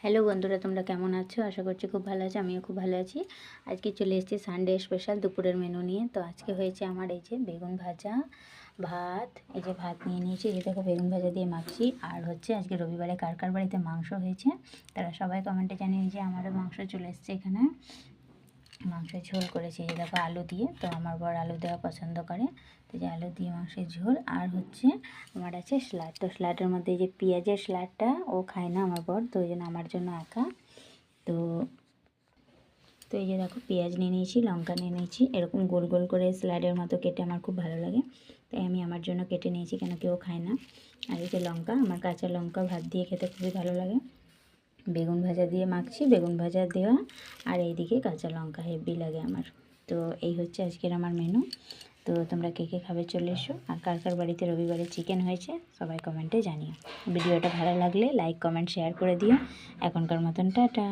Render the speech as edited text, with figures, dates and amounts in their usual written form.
Hello বন্ধুরা, তোমরা কেমন আছো? আশা করছি খুব ভালো আছো। আমিও খুব ভালো আছি। আজকে চলে এসেছি সানডে স্পেশাল দুপুরের মেনু নিয়ে। তো আজকে হয়েছে আমার এই যে বেগুন ভাজা, ভাত, এই যে ভাত নিয়ে নিয়েছি, এই দেখো বেগুন ভাজা দিয়ে মাখছি। আর হচ্ছে আজকে রবিবারে কার কার বাড়িতে মাংস হয়েছে তারা সবাই কমেন্টে জানিয়ে যে আমারও মাংস চলে এসছে এখানে। মাংসের ঝোল করেছি, এই দেখো আলু দিয়ে। তো আমার বর আলু দেওয়া পছন্দ করে, তো যে আলু দিয়ে মাংসের ঝোল। আর হচ্ছে আমার আছে স্যালাড। তো স্যালাডের মধ্যে এই যে পেঁয়াজের স্যালাডটা ও খায় না আমার বর, তো ওই জন্য আমার জন্য আঁকা। তো তো এই যে দেখো পেঁয়াজ নিয়ে নিয়েছি, লঙ্কা নিয়ে নিয়েছি, এরকম গোল গোল করে স্যালাডের মতো কেটে আমার খুব ভালো লাগে, তাই আমি আমার জন্য কেটে নিয়েছি, কেন কেউ খায় না। আর এই যে লঙ্কা, আমার কাঁচা লঙ্কা ভাত দিয়ে খেতে খুবই ভালো লাগে। বেগুন ভাজা দিয়ে মাখছি, বেগুন ভাজা দেওয়া, আর এইদিকে কাঁচা লঙ্কা হেভি লাগে আমার। তো এই হচ্ছে আজকের আমার মেনু। তো তোমরা কে কে খাবে চলে এসো। আর কার কার বাড়িতে রবিবারে চিকেন হয়েছে সবাই কমেন্টে জানিও। ভিডিওটা ভালো লাগলে লাইক কমেন্ট শেয়ার করে দিও। এখনকার মতন টাটা।